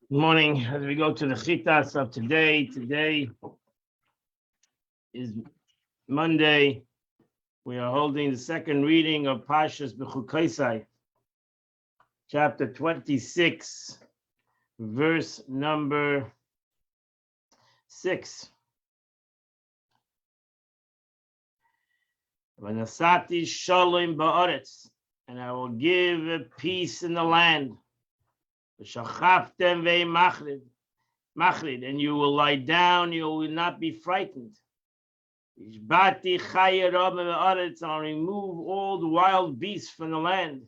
Good morning. As we go to the chitas of today, today is Monday. We are holding the second reading of Parshas Bechukaisai, chapter 26, verse number 6. V'nasati shalom ba'aretz, and I will give peace in the land. V'shachaftem ve'machrid, and you will lie down, you will not be frightened. Ishbati chayerab ve'aretz, I'll remove all the wild beasts from the land.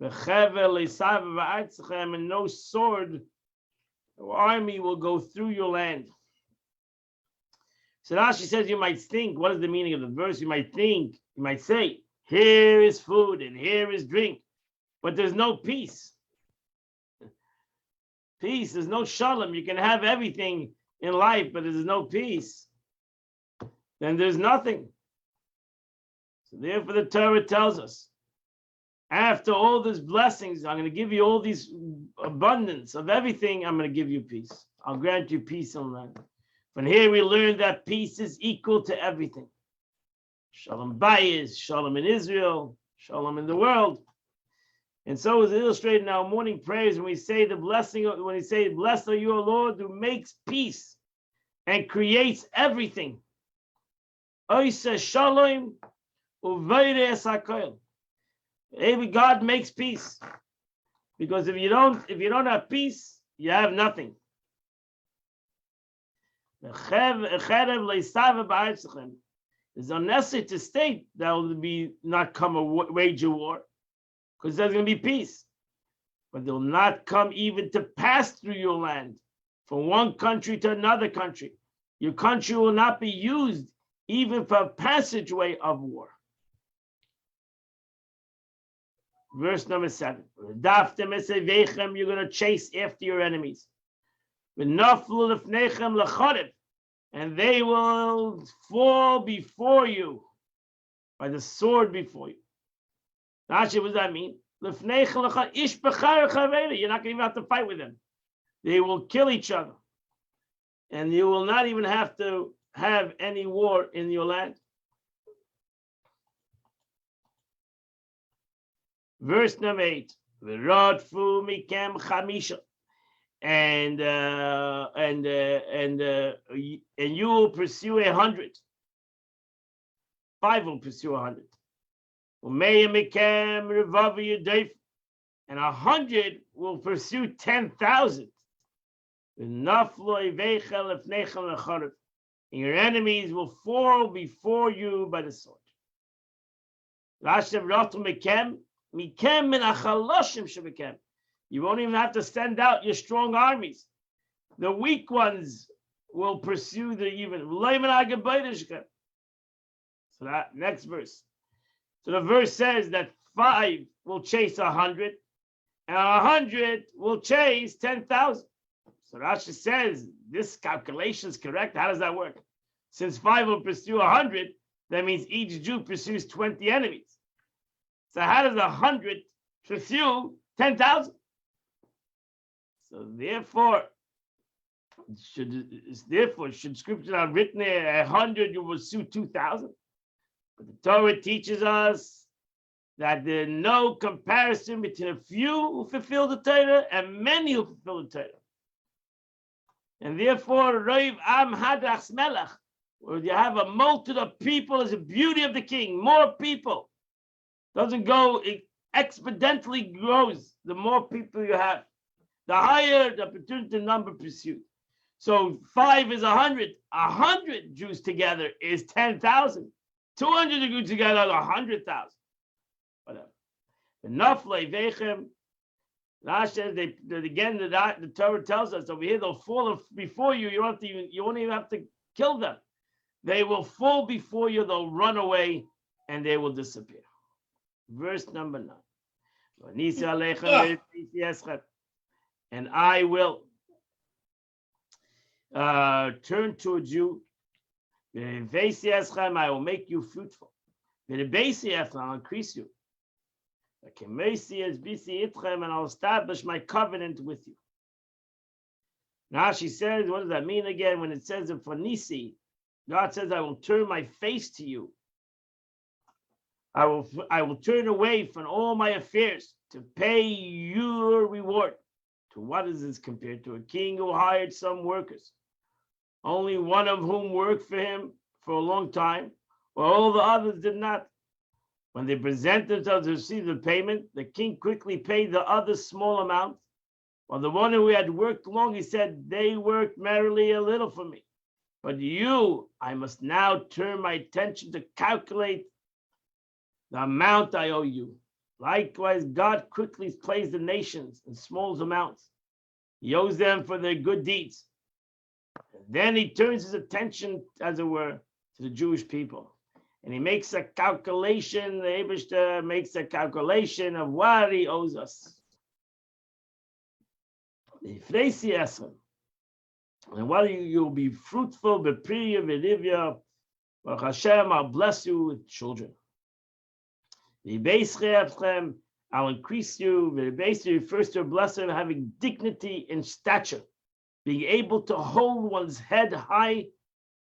V'chevel esav v'artzachem, and no sword or army will go through your land. So Rashi says, you might think, what is the meaning of the verse? You might say, here is food and here is drink, but there's no peace. Peace, there's no shalom. You can have everything in life, but there's no peace. Then there's nothing. So therefore the Torah tells us, after all these blessings, I'm going to give you all these abundance of everything, I'm going to give you peace. I'll grant you peace on land. From here we learn that peace is equal to everything. Shalom bayis, shalom in Israel, shalom in the world. And so is illustrated in our morning prayers when we say the blessing, when we say, blessed are you, O Lord, who makes peace and creates everything. Oiseh shalom uveireh sakoil. Every God makes peace. Because if you don't have peace, you have nothing. It's unnecessary to state that will be not come a wage a war, because there's going to be peace. But they'll not come even to pass through your land from one country to another country. Your country will not be used even for a passageway of war. Verse number 7. You're going to chase after your enemies. And they will fall before you by the sword before you. Actually, what does that mean? You're not going to even have to fight with them. They will kill each other. And you will not even have to have any war in your land. Verse number 8. And you will pursue 100. 5 will pursue 100. And 100 will pursue 10,000. And your enemies will fall before you by the sword. You won't even have to send out your strong armies. The weak ones will pursue the even. So that next verse. So the verse says that 5 will chase 100, and 100 will chase 10,000. So Rashi says this calculation is correct. How does that work? Since 5 will pursue 100, that means each Jew pursues 20 enemies. So how does 100 pursue 10,000? So therefore, should scripture have written 100 you will pursue 2,000? But the Torah teaches us that there's no comparison between a few who fulfill the Torah and many who fulfill the Torah. And therefore, Roiv Am Hadachs Melech, where you have a multitude of people, is the beauty of the king. More people. Doesn't go, it exponentially grows the more people you have. The higher the opportunity number pursued. So 5 is 100. 100 Jews together is 10,000. 200 Jews together is 100,000. Whatever. The Naflei Vechem. Rashi says the Torah tells us over here they'll fall before you. You won't even have to kill them. They will fall before you. They'll run away and they will disappear. Verse number 9. And I will turn towards you. I will make you fruitful. I'll increase you. And I'll establish my covenant with you. Now she says, what does that mean again? When it says in Phanisi, God says, I will turn my face to you. I will turn away from all my affairs to pay your reward. To what is this compared to? A king who hired some workers, only one of whom worked for him for a long time, while all the others did not. When they present themselves to receive the payment, the king quickly paid the other small amount, while the one who had worked long, he said, they worked merrily a little for me. But you, I must now turn my attention to calculate the amount I owe you. Likewise, God quickly pays the nations in small amounts. He owes them for their good deeds. And then he turns his attention, as it were, to the Jewish people. And he makes a calculation, the Eibishter makes a calculation of what he owes us. And while you'll be fruitful, bepriya, v'rivya, Baruch Hashem, I'll bless you with children. I'll increase you. V'beisri refers to a blessing of having dignity and stature, being able to hold one's head high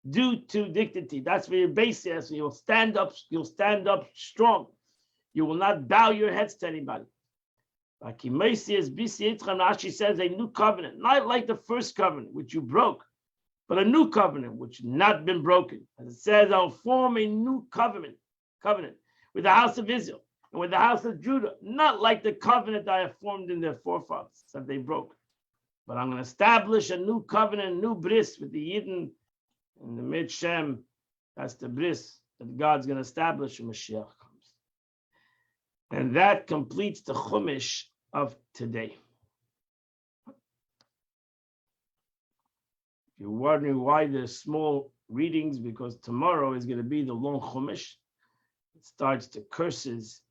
due to dignity. That's v'beisri. So you'll stand up strong. You will not bow your heads to anybody. Like Rashi says, a new covenant, not like the first covenant which you broke, but a new covenant which has not been broken. As it says, I'll form a new covenant with the house of Israel and with the house of Judah, not like the covenant I have formed in their forefathers that they broke. But I'm going to establish a new covenant, a new bris with the Yidden and the Mid Shem. That's the bris that God's going to establish when Mashiach comes. And that completes the Chumash of today. If you're wondering why there's small readings, because tomorrow is going to be the long Chumash. It starts the curses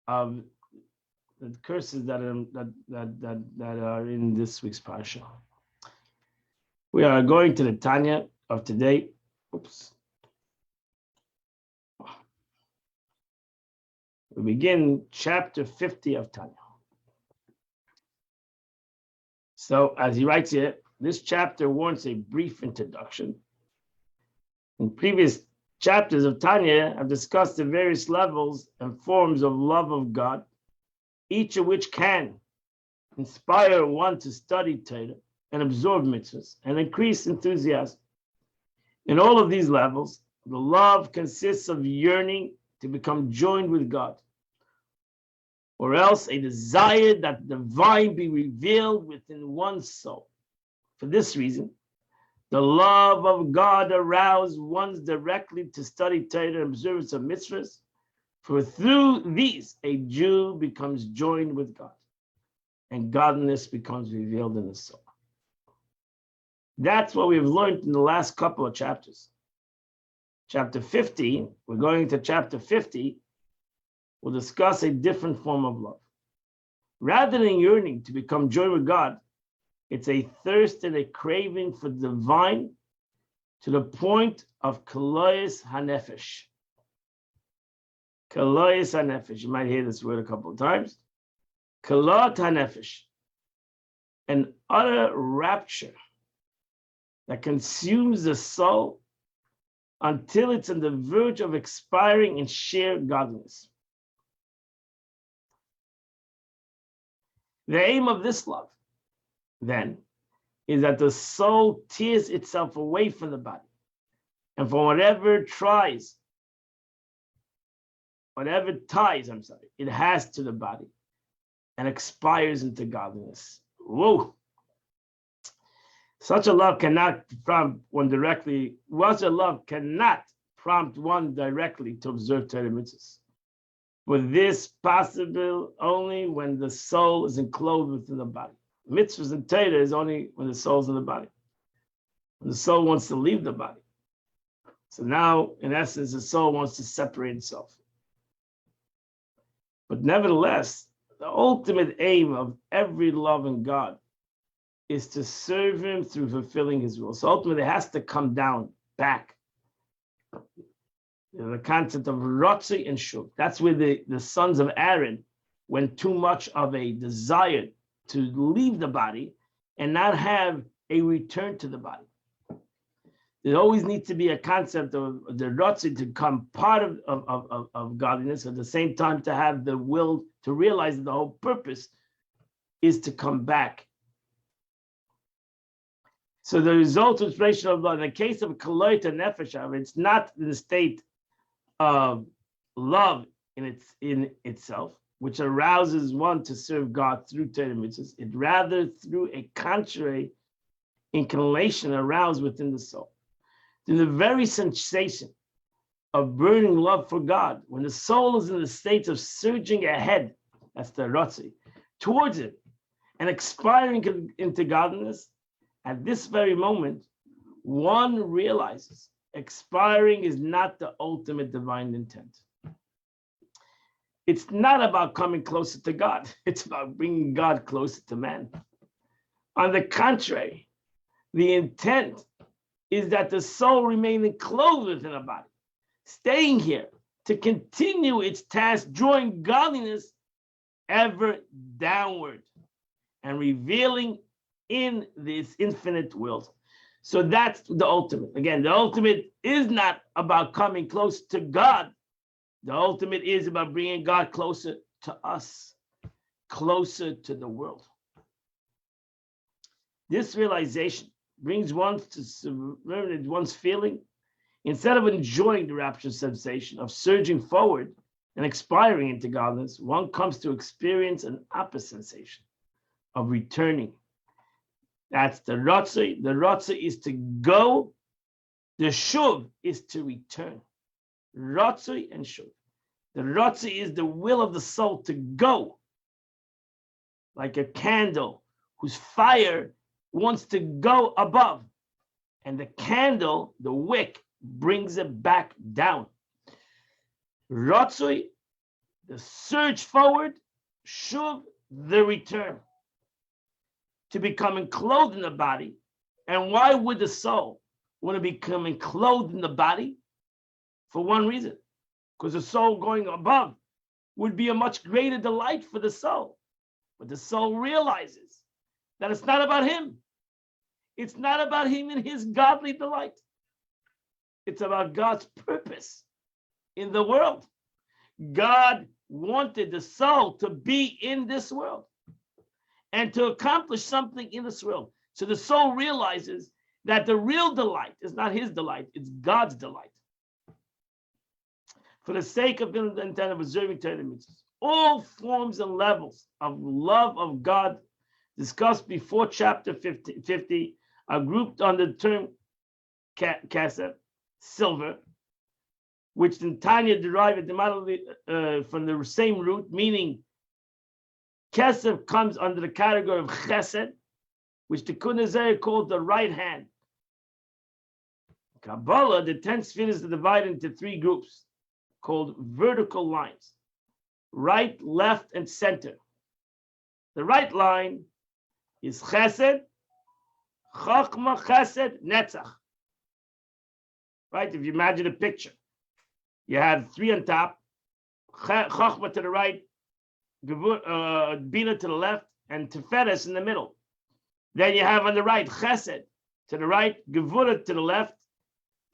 of the curses that are in this week's parsha. We are going to the Tanya of today. Oops. We begin chapter 50 of Tanya. So, as he writes here, this chapter warrants a brief introduction. In previous chapters of Tanya, I've discussed the various levels and forms of love of God, each of which can inspire one to study Torah and absorb mitzvahs and increase enthusiasm. In all of these levels, the love consists of yearning to become joined with God, or else a desire that the divine be revealed within one's soul. For this reason, the love of God arouses one directly to study Torah and observance of mitzvahs, for through these a Jew becomes joined with God, and godliness becomes revealed in the soul. That's what we've learned in the last couple of chapters. Chapter 50, we're going to chapter 50, we'll discuss a different form of love. Rather than yearning to become joined with God, it's a thirst and a craving for the divine to the point of kalois hanefesh. Kalois hanefesh. You might hear this word a couple of times. Kalot hanefesh. An utter rapture that consumes the soul until it's on the verge of expiring in sheer godliness. The aim of this love, then, is that the soul tears itself away from the body and from whatever ties it has to the body and expires into godliness. Whoa! Such a love cannot prompt one directly to observe Torah mitzvahs. But this possible only when the soul is enclosed within the body. Mitzvahs and Torah is only when the soul's in the body. When the soul wants to leave the body. So now, in essence, the soul wants to separate itself. But nevertheless, the ultimate aim of every loving God is to serve him through fulfilling his will. So ultimately, it has to come down, back. The concept of Rotzi and Shuk. That's where the sons of Aaron, when too much of a desire to leave the body, and not have a return to the body. There always needs to be a concept of the Rotzi to become part of godliness, at the same time to have the will to realize that the whole purpose is to come back. So the result of inspiration of love, in the case of Kaloy to Nefesh, it's not in the state of love in itself, which arouses one to serve God through Torah mitzvahs. It rather through a contrary inclination aroused within the soul. In the very sensation of burning love for God, when the soul is in the state of surging ahead, that's the Rotzi, towards it, and expiring into godliness, at this very moment, one realizes expiring is not the ultimate divine intent. It's not about coming closer to God. It's about bringing God closer to man. On the contrary, the intent is that the soul remain enclosed within a body, staying here to continue its task, drawing godliness ever downward and revealing in this infinite world. So that's the ultimate. Again, the ultimate is not about coming close to God. The ultimate is about bringing God closer to us, closer to the world. This realization brings one to subvert one's feeling. Instead of enjoying the rapture sensation of surging forward and expiring into godliness, one comes to experience an opposite sensation of returning. That's the Ratzah. The Ratzah is to go. The Shuv is to return. Ratzah and Shuv. The Ratzah is the will of the soul to go, like a candle whose fire wants to go above, and the candle, the wick, brings it back down. Ratzoi, the surge forward, Shuv, the return, to become enclosed in the body. And why would the soul want to become enclosed in the body? For one reason, because the soul going above would be a much greater delight for the soul. But the soul realizes that it's not about him. It's not about him and his godly delight. It's about God's purpose in the world. God wanted the soul to be in this world and to accomplish something in this world. So the soul realizes that the real delight is not his delight, it's God's delight. For the sake of the intent of observing Torah mitzvahs, all forms and levels of love of God discussed before chapter 50 are grouped under the term kasef, silver, which in Tanya derive from the same root, meaning kasef comes under the category of chesed, which the Kunazir called the right hand. Kabbalah, the 10 spheres are divided into 3 groups called vertical lines: right, left, and center. The right line is chesed, chachma, chesed, netzach. Right? If you imagine a picture, you have 3 on top, chachma to the right, bina to the left, and tiferes in the middle. Then you have on the right chesed to the right, gevura to the left,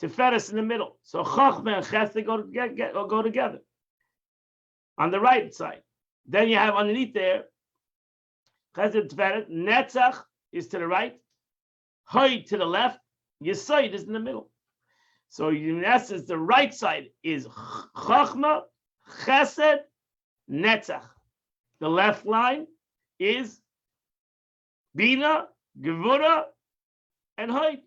tiferes in the middle. So chachma and chesed go together on the right side. Then you have underneath there chesed, tiferes, netzach is to the right, hoy to the left, yesod is in the middle. So in essence, the right side is chachma, chesed, netzach. The left line is bina, gevura, and hoy.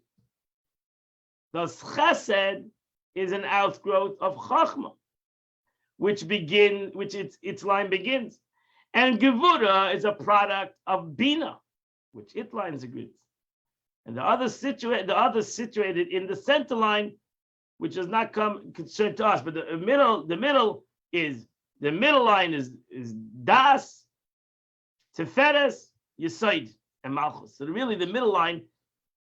Thus, chesed is an outgrowth of chachma, which its line begins, and gevura is a product of bina, which its line is agreed. And the other situated in the center line, which does not come concern to us, but the middle line is das, tiferes, yesod, and malchus. So really the middle line,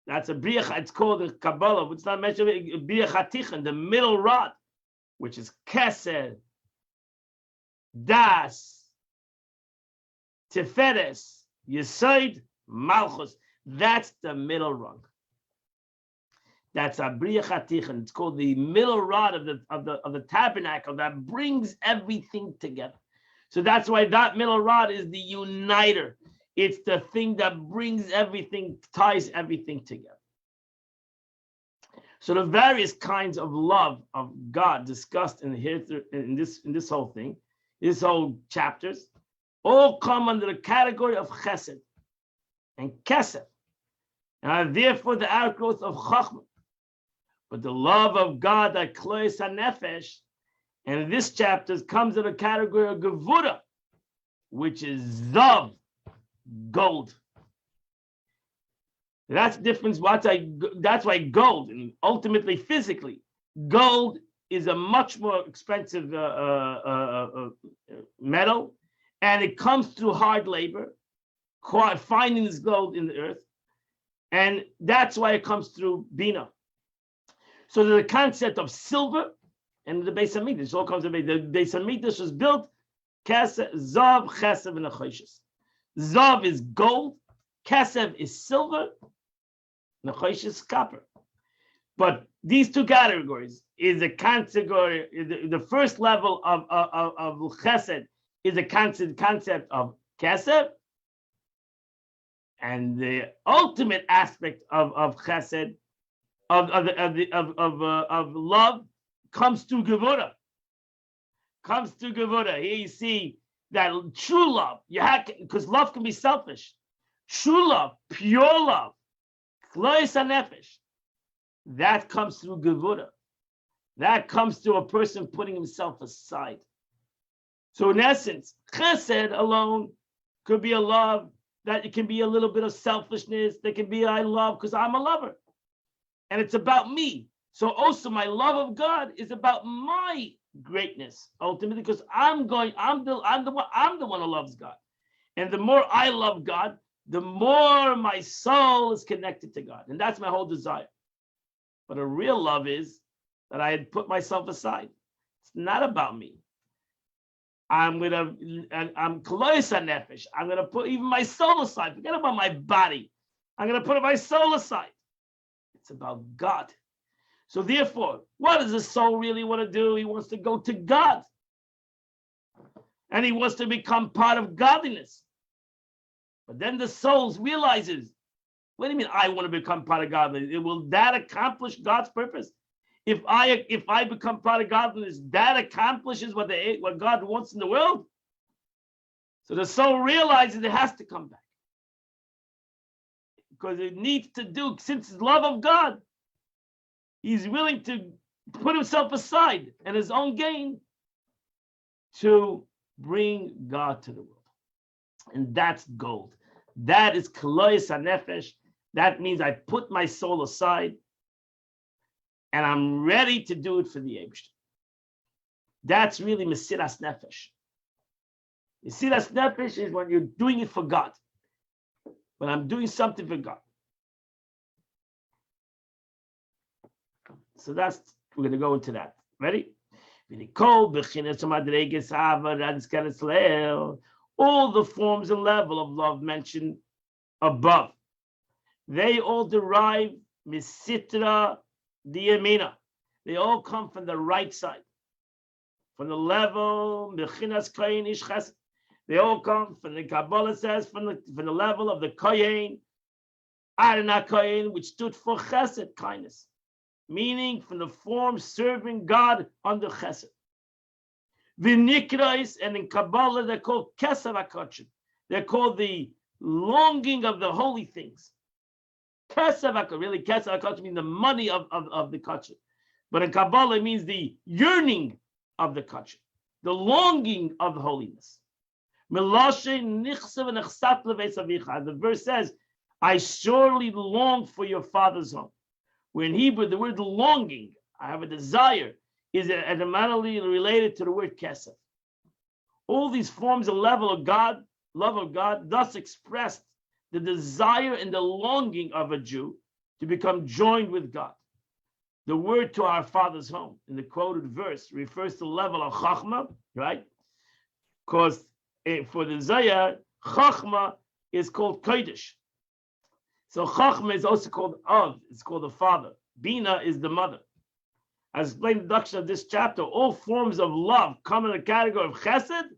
that's a briach, it's called in Kabbalah, it's not mentioned, briach hatichen, the middle rod, which is kesed, das, tiferes, yesod, malchus. That's the middle rung. That's a Bria Chatichen. It's called the middle rod of the tabernacle that brings everything together. So that's why that middle rod is the uniter. It's the thing that brings everything, ties everything together. So the various kinds of love of God discussed in this whole thing, this whole chapters, all come under the category of chesed and kesef, and are therefore the outgrowth of chachma. But the love of God that klois hanefesh, and in this chapter comes in the category of gevura, which is zav, gold. That's the difference. That's why gold, and ultimately physically, gold is a much more expensive metal, and it comes through hard labor, finding this gold in the earth, and that's why it comes through bina. So the concept of silver and the Beis Hamikdash all comes to be. The Beis Hamikdash was built zav, chesed, and achoshes. Zav is gold, kesef is silver, and achoshes is copper. But these two categories is a category. The first level of chesed is a concept of kesef, and the ultimate aspect of chesed of love comes to gevura. Here you see that true love, because love can be selfish. True love, pure love, klois hanefesh, that comes through gevura. That comes through a person putting himself aside. So in essence, chesed alone could be a love that it can be a little bit of selfishness. There can be I love because I'm a lover, and it's about me. So also my love of God is about my greatness ultimately, because I'm the one who loves God, and the more I love God, the more my soul is connected to God, and that's my whole desire. But a real love is that I had put myself aside. It's not about me. I'm klois hanefesh. I'm gonna put even my soul aside. Forget about my body. I'm gonna put my soul aside. It's about God. So therefore, what does the soul really want to do? He wants to go to God. And he wants to become part of godliness. But then the soul realizes, what do you mean I want to become part of godliness? Will that accomplish God's purpose? If I become part of godliness, that accomplishes what God wants in the world. So the soul realizes it has to come back, because it needs to do, since his love of God, he's willing to put himself aside and his own gain to bring God to the world. And that's gold. That is klois hanefesh. That means I put my soul aside and I'm ready to do it for the Eibishter. That's really mesiras nefesh. Mesiras nefesh is when you're doing it for God. When I'm doing something for God. So we're going to go into that. Ready? All the forms and level of love mentioned above, they all derive misitra diyamina. They all come from the right side, from the level mechinas kohen ish chesed. They all come from the Kabbalah says from the level of the kohen, Adonai kohen, which stood for chesed, kindness, meaning from the form serving God under chesed. V'nikrais, and in Kabbalah they're called kesav hakachim. They're called the longing of the holy things. Kesav hakachim, really kesav hakachim means the money of the kachim. But in Kabbalah it means the yearning of the kachim, the longing of holiness. The verse says, I surely long for your father's home. Where in Hebrew, the word longing, I have a desire, is etymologically related to the word kesef. All these forms of level of God, love of God, thus expressed the desire and the longing of a Jew to become joined with God. The word to our father's home in the quoted verse refers to the level of chachma, right? Because for the Zayar, chachma is called kodesh. So Chachma is also called Av. It's called the father. Bina is the mother. As explained in the introduction of this chapter, all forms of love come in the category of Chesed,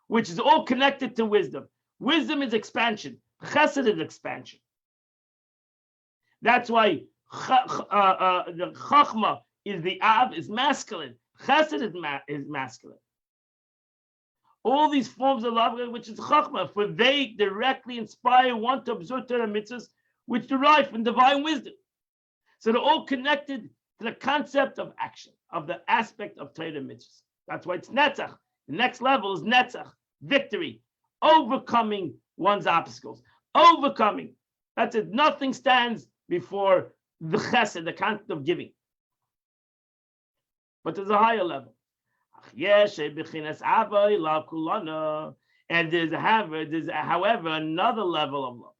which is all connected to wisdom. Wisdom is expansion. Chesed is expansion. That's why the Chachma is the Av, is masculine. Chesed is masculine. All these forms of love, which is Chachma, for they directly inspire one to observe Torah mitzvahs, which derive from divine wisdom. So they're all connected to the concept of action, of the aspect of Torah mitzvahs. That's why it's Netzach. The next level is Netzach, victory, overcoming one's obstacles, overcoming. That's it. Nothing stands before the chesed, the concept of giving. But there's a higher level. And there's however another level of love,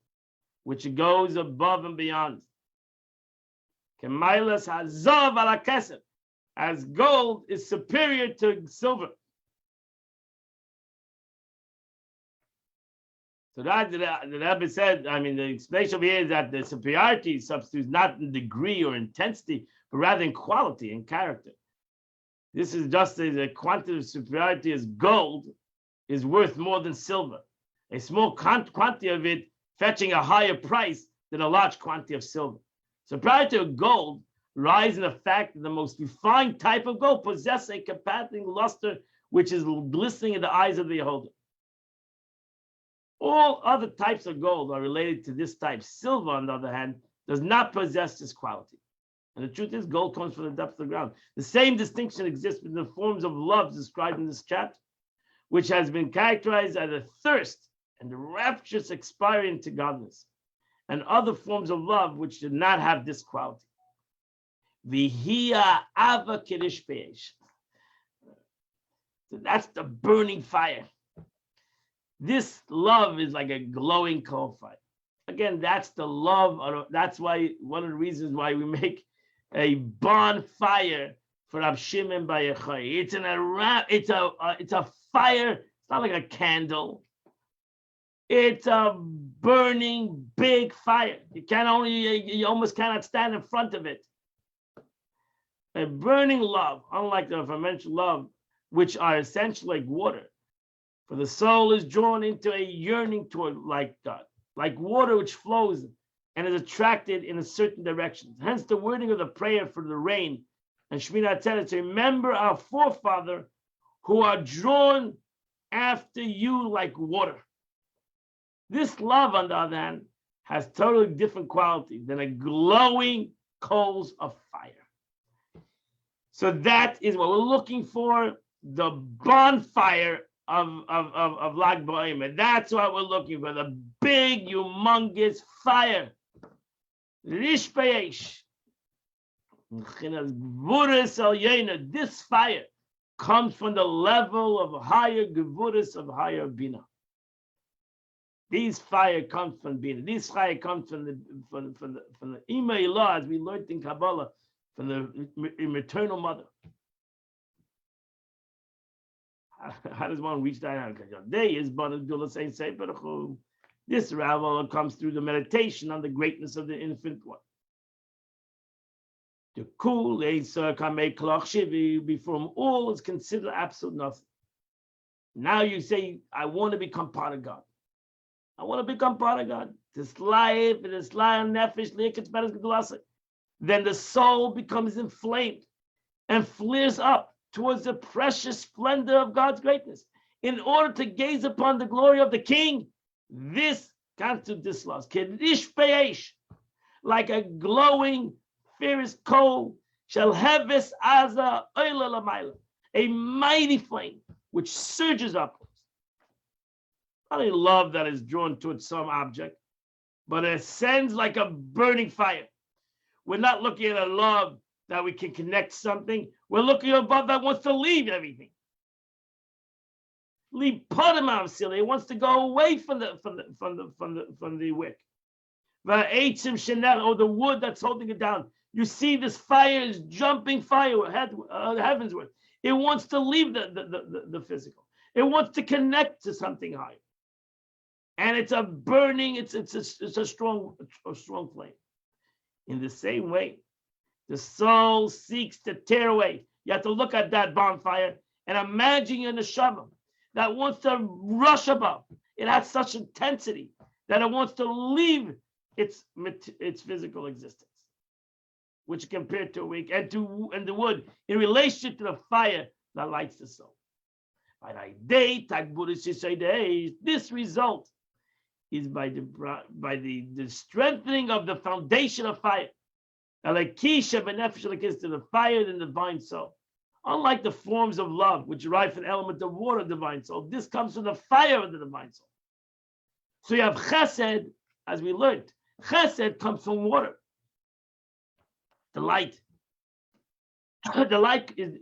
which goes above and beyond. As gold is superior to silver. So that the Rebbe said, the explanation over here is that the superiority substitutes not in degree or intensity, but rather in quality and character. This is just as a quantity of superiority as gold is worth more than silver. A small quantity of it fetching a higher price than a large quantity of silver. Superiority of gold lies in the fact that the most refined type of gold possesses a capacity luster which is glistening in the eyes of the beholder. All other types of gold are related to this type. Silver, on the other hand, does not possess this quality. And the truth is, gold comes from the depths of the ground. The same distinction exists between the forms of love described in this chapter, which has been characterized as a thirst and the rapturous expiring to godliness, and other forms of love which did not have this quality. V'hiya ava kirish be'esh. So that's the burning fire. This love is like a glowing coal fire. Again, that's the love. That's why one of the reasons why we make a bonfire for Rav Shimon Bar Yochai. It's a fire. It's not like a candle. It's a burning big fire. You almost cannot stand in front of it. A burning love, unlike the aforementioned love, which are essentially like water. For the soul is drawn into a yearning toward like God, like water which flows and is attracted in a certain direction. Hence the wording of the prayer for the rain and Sheminah Atzeret, to remember our forefather who are drawn after you like water. This love, on the other hand, has totally different quality than a glowing coals of fire. So that is what we're looking for, the bonfire of Lag BaOmer. That's what we're looking for, the big, humongous fire. Rish Be'esh. This fire comes from the level of higher Gevuras, of higher Bina. These fire comes from Bina. This fire comes from the Ima Ilah, as we learned in Kabbalah, from the maternal mother. How does one reach that? This ravel comes through the meditation on the greatness of the infinite one. The cool before whom all is considered absolute nothing. Now you say, I want to become part of God. I want to become part of God. This life, this lion nefesh, then the soul becomes inflamed and flares up towards the precious splendor of God's greatness. In order to gaze upon the glory of the King, this constitutes this loss. Kedish Be'esh, like a glowing, fierce coal, shall heves aza oila lamayla, a mighty flame which surges upwards. Not a love that is drawn towards some object, but it ascends like a burning fire. We're not looking at a love that we can connect something. We're looking above that wants to leave everything. Leave Padamav silly. It wants to go away from the wick. Or the wood that's holding it down. You see, this fire is jumping fire heavensward. It wants to leave the physical. It wants to connect to something higher. and it's a burning. It's a strong flame. In the same way, the soul seeks to tear away. You have to look at that bonfire and imagine your neshama that wants to rush above. It has such intensity that it wants to leave its physical existence, which compared to a wick and the wood in relation to the fire that lights the soul. This result is by the strengthening of the foundation of fire. To the fire in the divine soul. Unlike the forms of love, which derive from the element of water, divine soul, this comes from the fire of the divine soul. So you have chesed, as we learned. Chesed comes from water. The light. The light is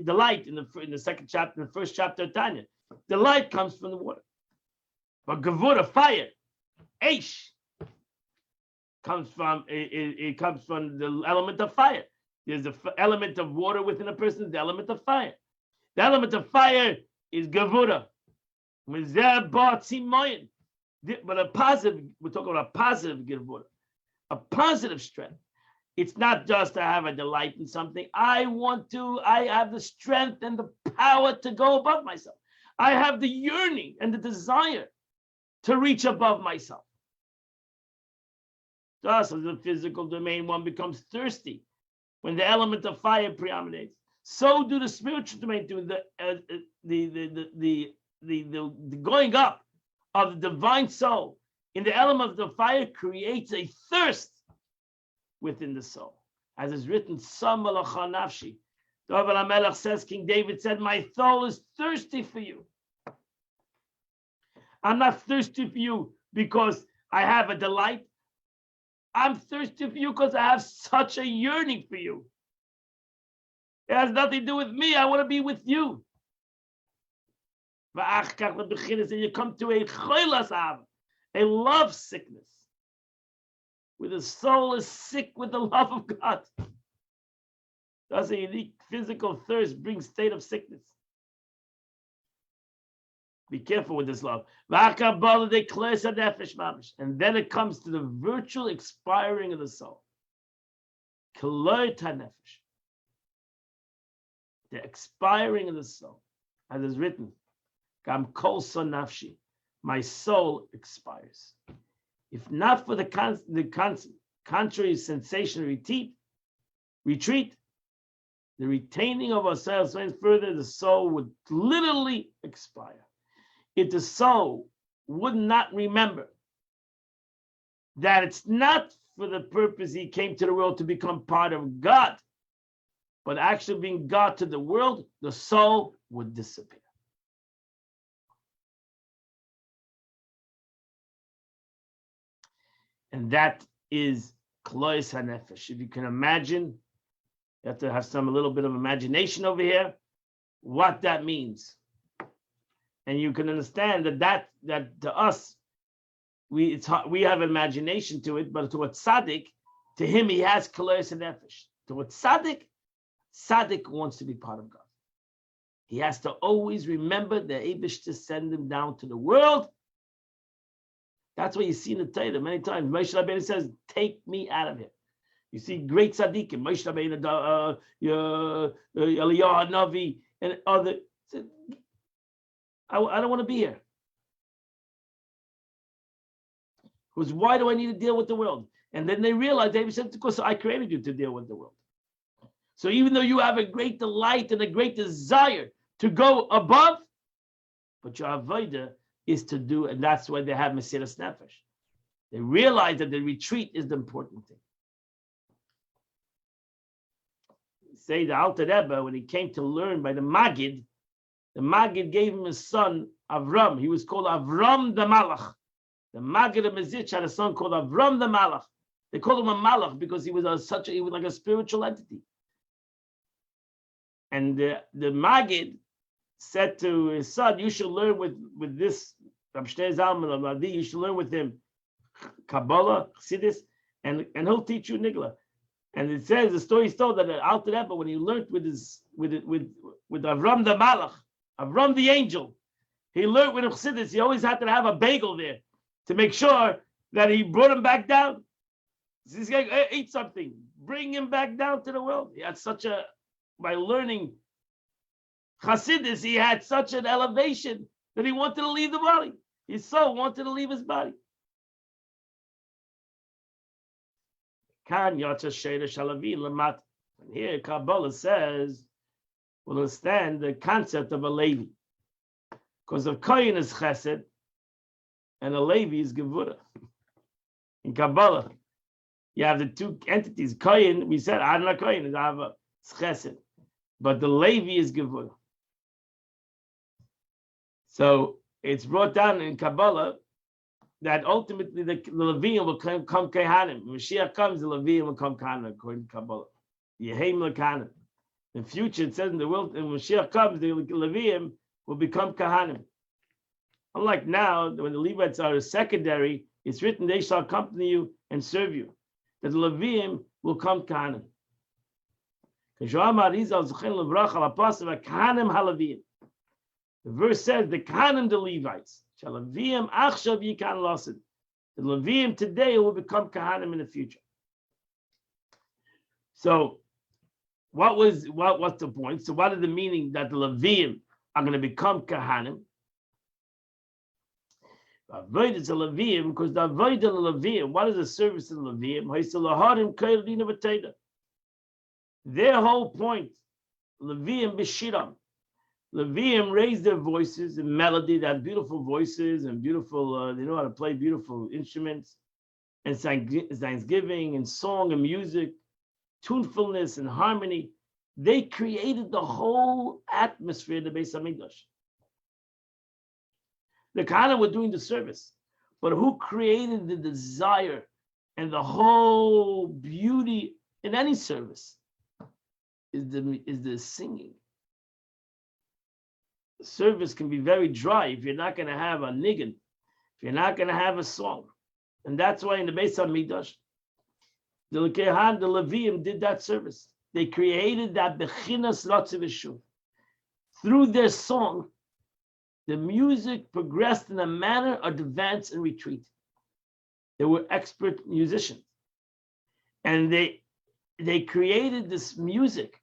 the light in the second chapter, the first chapter of Tanya. The light comes from the water. But gevura, fire, eish, comes from the element of fire. There's the element of water within a person, the element of fire. The element of fire is gevura. But a positive, we're talking about a positive gevura, a positive strength. It's not just to have a delight in something. I have the strength and the power to go above myself. I have the yearning and the desire to reach above myself. Thus, as the physical domain, one becomes thirsty when the element of fire predominates. So do the spiritual domain do. The going up of the divine soul in the element of the fire creates a thirst within the soul. As is written, Samalacha nafshi. David HaMelech says, King David said, my soul is thirsty for you. I'm not thirsty for you because I have a delight. I'm thirsty for you because I have such a yearning for you. It has nothing to do with me. I want to be with you. And you come to a love sickness, where the soul is sick with the love of God. Thus, a unique physical thirst brings state of sickness. Be careful with this love. And then it comes to the virtual expiring of the soul. The expiring of the soul, as is written, my soul expires. If not for the contrary sensation retreat, the retaining of ourselves went further, the soul would literally expire. If the soul would not remember that it's not for the purpose he came to the world to become part of God, but actually being God to the world, the soul would disappear. And that is Klois HaNefesh. If you can imagine, you have to have a little bit of imagination over here, what that means. And you can understand that to us, we have imagination to it, but to a tzaddik, to him he has Klois HaNefesh. To a tzaddik wants to be part of God. He has to always remember the Eibush to send him down to the world. That's what you see in the Torah many times. Moshe Rabbeinu says, "Take me out of here." You see great tzaddikim, Moshe Rabbeinu, Eliyahu Hanavi, and other. I don't want to be here. Because why do I need to deal with the world? And then they realize, David said, because I created you to deal with the world. So even though you have a great delight and a great desire to go above, but your avodah is to do, and that's why they have Mesiras Nefesh. They realize that the retreat is the important thing. Say the Alter Rebbe, when he came to learn by the Maggid gave him his son Avram. He was called Avram the Malach. The Maggid of Mezritch had a son called Avram the Malach. They called him a Malach because he was like a spiritual entity. And the Maggid said to his son, you should learn with this Rav Shneur Zalman of Ladi, you should learn with him Kabbalah, Chassidus, and he'll teach you Nigla. And it says, the story is told that Alter Rebbe, when he learned with Avram the Malach, Avram the angel, he learned with Chassidus, he always had to have a bagel there. to make sure that he brought him back down. This guy, hey, eat something, bring him back down to the world. He had by learning Chassidus, he had such an elevation that he wanted to leave the body. His soul wanted to leave his body. And here Kabbalah says, we'll understand the concept of a Levi. Because a Kohen is Chesed, and a Levi is Gevurah. In Kabbalah, you have the two entities. Kohen, we said, Adonai Kohen is Ava, it's Chesed. But the Levi is Gevurah. So it's brought down in Kabbalah that ultimately the Leviim will come Kehanim. When Mashiach comes, the Leviim will come Kehanim, according to Kabbalah. Yehem Lekanim. In the future, it says in the world, when Mashiach comes, the Leviim will become Kehanim. Unlike now, when the Levites are secondary, it's written, they shall accompany you and serve you. That the Leviim will come Kehanim. The verse says, the Kehanim, the Levites. The Leviim today will become Kehanim in the future. So, what's the point? So, what is the meaning that the Leviim are going to become Kehanim? Avoid is a Leviim, because the avoid of the Leviim, what is the service of the Leviim? Their whole point, Leviim b'shiram. Leviim raise their voices in melody. They have beautiful voices and beautiful, they know how to play beautiful instruments and thanksgiving and song and music, tunefulness and harmony. They created the whole atmosphere of the Beis Hamikdash. The Kohanim were doing the service, but who created the desire and the whole beauty in any service is the singing. The service can be very dry if you're not going to have a niggin, if you're not going to have a song. And that's why in the Beis Hamikdash, the Leviim did that service. They created that Bechinas Ratzi V'Shuv. Through their song, the music progressed in a manner of advance and retreat. They were expert musicians. And they created this music.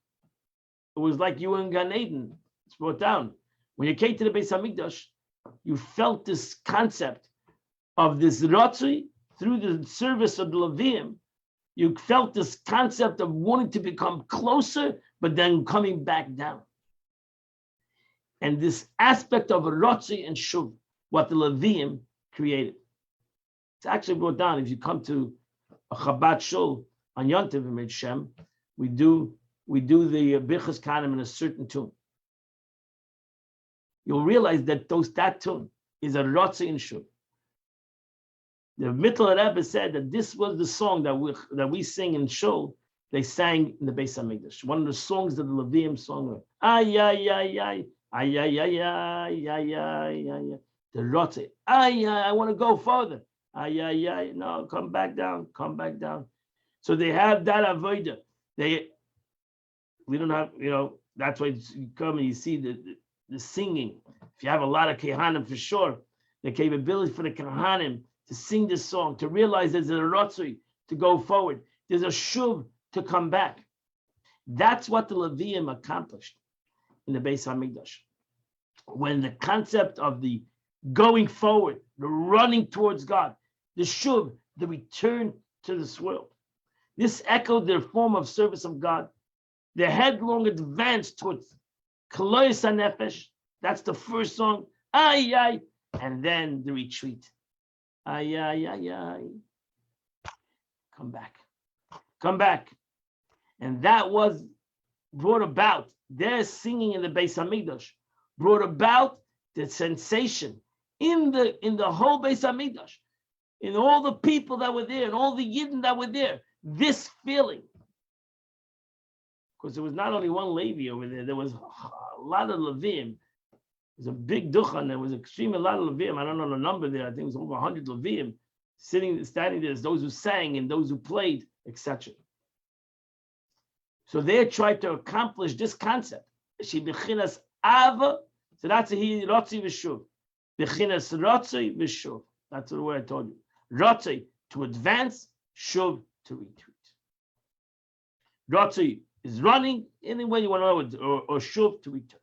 It was like you were in Gan Eden. It's brought down. When you came to the Beis Hamikdash, you felt this concept of this Ratzi through the service of the Leviim. You felt this concept of wanting to become closer, but then coming back down. And this aspect of Ratzi and Shuv, what the Leviim created. It's actually brought down. If you come to a Chabad Shul on Yontiv in Shem, we do the Birchas Kanim in a certain tune. You'll realize that that tune is a Ratzi and Shuv. The Mittel Rebbe said that this was the song that we sing in Shul. They sang in the Beis Hamikdash. One of the songs that the Leviim sung. Ay ay ay ay ay ay ay ay ay ay ay. The Ratzi. Ay ay. I want to go further. Ay ay ay. No, come back down. Come back down. So they have that avodah. We don't have. That's why you come and you see the singing. If you have a lot of Kehanim, for sure, the capability for the Kehanim to sing this song, to realize there's a Ratzui to go forward, there's a Shuv to come back. That's what the Leviim accomplished in the Beis Hamikdash. When the concept of the going forward, the running towards God, the Shuv, the return to this world, this echoed their form of service of God, the headlong advance towards Kolois HaNefesh. That's the first song, ay, ay, and then the retreat. Ay, ay, ay, ay. Come back. And that was brought about, their singing in the Beis Hamikdash, brought about the sensation in the whole Beis Hamikdash, in all the people that were there, and all the Yidden that were there, this feeling. Because there was not only one Levi over there was a lot of Leviim. It was a big duchan. There was extremely a lot of Leviim. I don't know the number there. I think it was over 100 Leviim standing there. As those who sang and those who played, etc. So they tried to accomplish this concept. She bechinas ava. So that's a he Ratzi v'shuv. Bechinas Ratzi v'shuv. That's the word I told you. Rotzi, to advance, shuv, to retreat. Rotzi is running, any way you want to know it, or shuv, to return.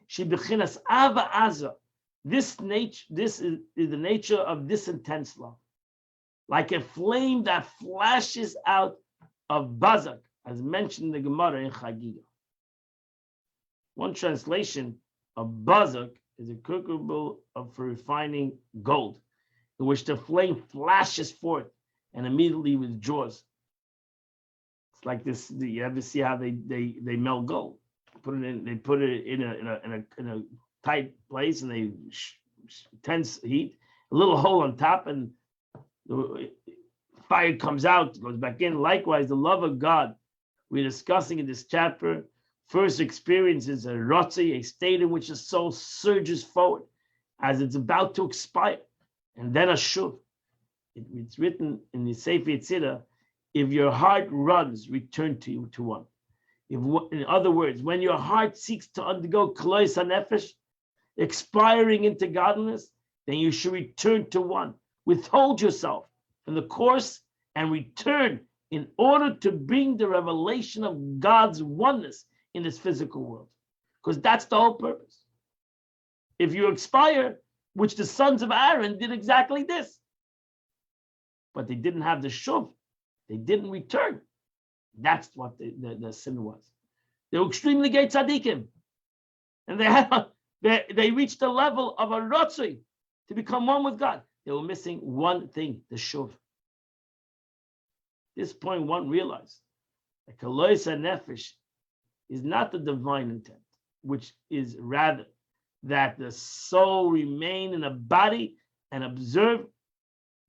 She bechinas ava aza. This is the nature of this intense love. Like a flame that flashes out of bazak, as mentioned in the Gemara in Chagiga. One translation of bazak is equivalent for refining gold, in which the flame flashes forth and immediately withdraws. It's like this. You ever see how they melt gold? They put it in a tight place, and they intense heat, a little hole on top, and the fire comes out, goes back in. Likewise, the love of God we're discussing in this chapter first experiences a rotzi, a state in which the soul surges forward as it's about to expire, and then a shuv. It's written in the Sefer Yetzirah, if your heart runs, return to one. In other words, when your heart seeks to undergo klois hanefesh, expiring into godliness, then you should return to one. Withhold yourself from the course and return in order to bring the revelation of God's oneness in this physical world. Because that's the whole purpose. If you expire, which the sons of Aaron did exactly this, but they didn't have the shuv, they didn't return. That's what the sin was. They were extremely great tzaddikim, and they reached the level of a rotzui to become one with God. They were missing one thing, the shuv. At this point, one realized that kalois nefesh is not the divine intent, which is rather that the soul remain in a body and observe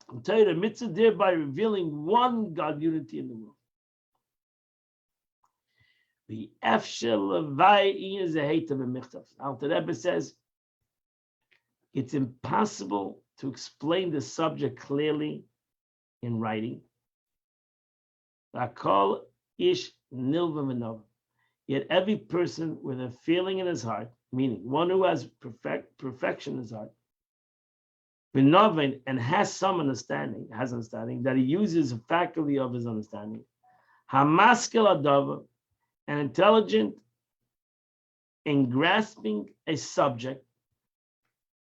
and tell you the mitzvah, thereby revealing one God unity in the world. The Efshel Levai is a hate of a michtav. Alter Rebbe says it's impossible to explain the subject clearly in writing. Lakol ish nilva v'nova. Yet every person with a feeling in his heart, meaning one who has perfection in his heart, v'novin, and has some understanding, that he uses a faculty of his understanding, hamaskel adava, and intelligent in grasping a subject.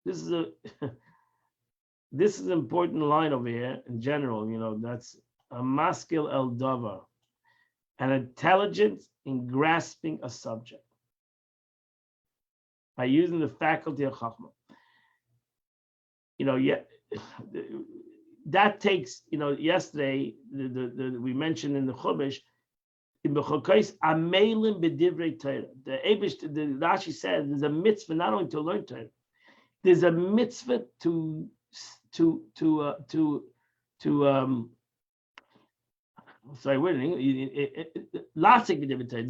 This is an important line over here in general. That's a maskil el davar, an intelligence in grasping a subject by using the faculty of chachma. That takes. Yesterday we mentioned in the chumash. In Bechokais Amelim B'divrei Torah, the Rashi says there's a mitzvah not only to learn Torah, there's a mitzvah to there's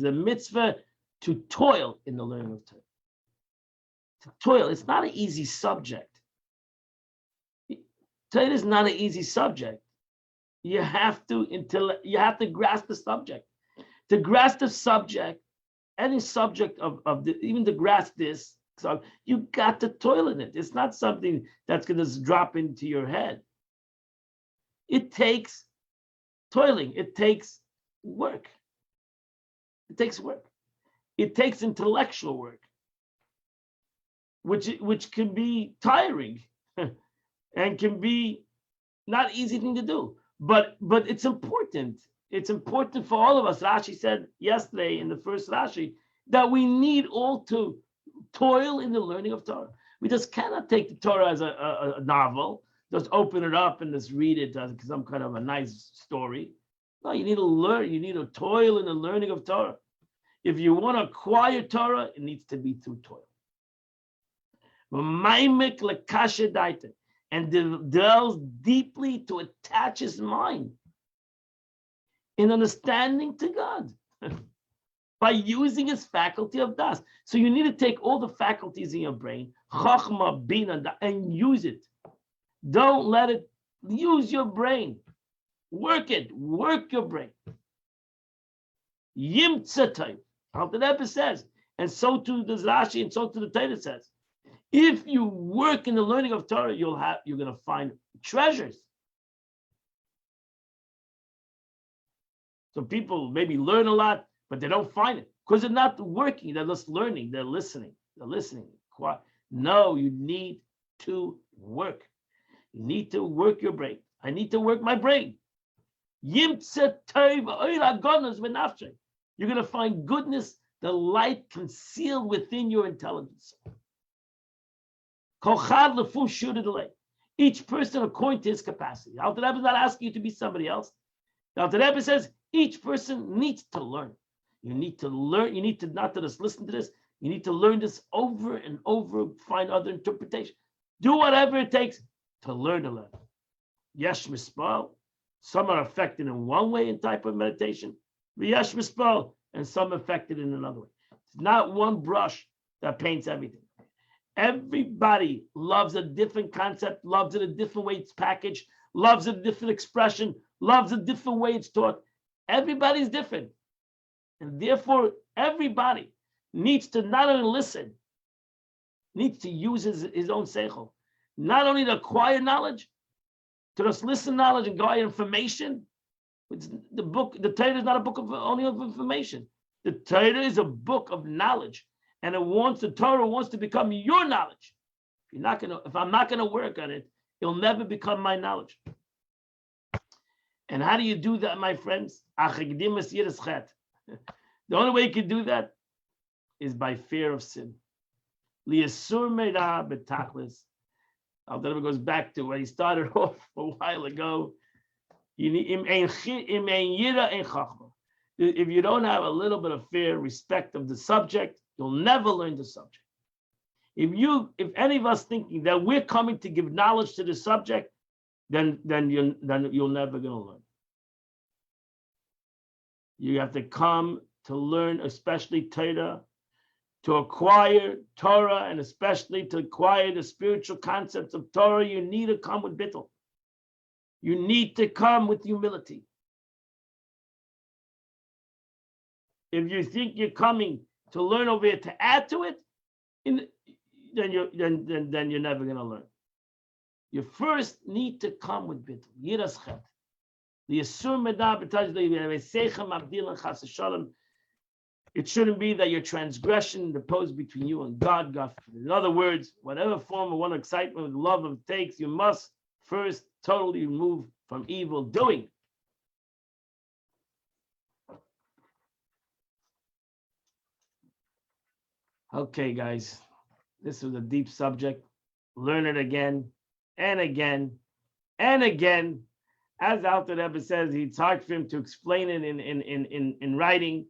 a mitzvah to toil in the learning of Torah. To toil, it's not an easy subject. Torah is not an easy subject. You have to grasp the subject. To grasp the subject, any subject even to grasp this, so you got to toil in it. It's not something that's going to drop into your head. It takes toiling. It takes work. It takes work. It takes intellectual work, which can be tiring and can be not easy thing to do. But it's important. It's important for all of us. Rashi said yesterday in the first Rashi that we need all to toil in the learning of Torah. We just cannot take the Torah as a novel, just open it up and just read it as some kind of a nice story. No, you need to learn. You need to toil in the learning of Torah. If you want to acquire Torah, it needs to be through toil. And delves deeply to attach his mind in understanding to God by using his faculty of das. So you need to take all the faculties in your brain, chachma, bina, and use it. Don't let it. Use your brain. Work it. Work your brain. Yimtza time. Alter Rebbe says, and so too does Rashi, and so too the Torah says, If you work in the learning of Torah, you're going to find treasures. So people maybe learn a lot, but they don't find it because they're not working. They're just learning. They're listening. No, you need to work. You need to work your brain. I need to work my brain. You're going to find goodness, the light concealed within your intelligence. Each person according to his capacity. The Alter Rebbe is not asking you to be somebody else. The Alter Rebbe says each person needs to learn. You need to learn. You need to not just listen to this. You need to learn this over and over, find other interpretation. Do whatever it takes to learn to learn. Yesh mispal. Some are affected in one way in type of meditation. Yesh mispal, and some affected in another way. It's not one brush that paints everything. Everybody loves a different concept, loves it a different way it's packaged, loves a different expression, loves a different way it's taught. Everybody's different. And therefore, everybody needs to not only listen, needs to use his own seichel, not only to acquire knowledge, to just listen knowledge and acquire information. The Torah is not a book only of information. The Torah is a book of knowledge. And the Torah wants to become your knowledge. If I'm not gonna work on it, it'll never become my knowledge. And how do you do that, my friends? The only way you can do that is by fear of sin. Al-Dara goes back to where he started off a while ago. If you don't have a little bit of fear, respect of the subject, you'll never learn the subject. If any of us thinking that we're coming to give knowledge to the subject, then you're never going to learn. You have to come to learn, especially Torah, to acquire Torah, and especially to acquire the spiritual concepts of Torah. You need to come with bittul. You need to come with humility. If you think you're coming to learn over here to add to it, then you're never going to learn. You first need to come with bittul. Yiras chet. It shouldn't be that your transgression interposed between you and God. In other words, whatever form of one excitement, love of takes, you must first totally remove from evil doing. Okay, guys, this was a deep subject. Learn it again and again and again. As Alter Rebbe says, it's hard for him to explain it in writing.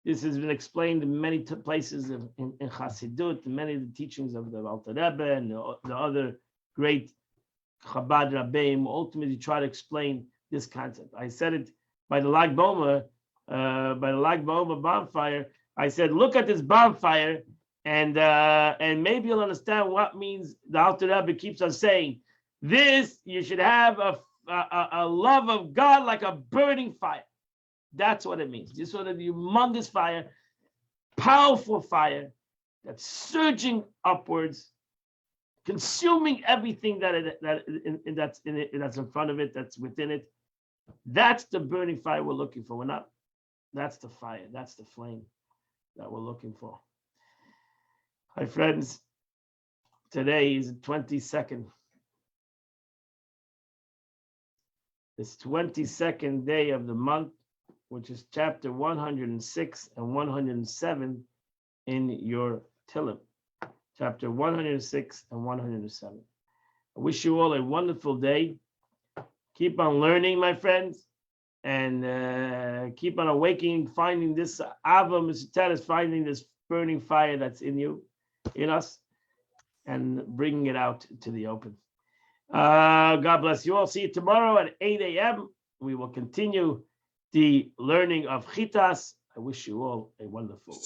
This has been explained in many places in Chassidut, in many of the teachings of the Alter Rebbe and the other great Chabad Rabbeim. Ultimately, try to explain this concept. I said it by the Lag Boma bonfire. I said, look at this bonfire, and maybe you'll understand what means the Alter Rebbe keeps on saying. This, you should have a love of God like a burning fire. That's what it means. This sort of humongous fire, powerful fire that's surging upwards, consuming everything that's in it, that's in front of it, that's within it. That's the burning fire we're looking for. That's the fire, that's the flame that we're looking for. Hi, friends. Today is the 22nd. It's 22nd day of the month, which is chapter 106 and 107 in your Tillim. Chapter 106 and 107. I wish you all a wonderful day. Keep on learning, my friends, and keep on awakening, finding this Ava Mr. finding this burning fire that's in you, in us, and bringing it out to the open. God bless you all. See you tomorrow at 8 a.m. We will continue the learning of Chitas. I wish you all a wonderful day.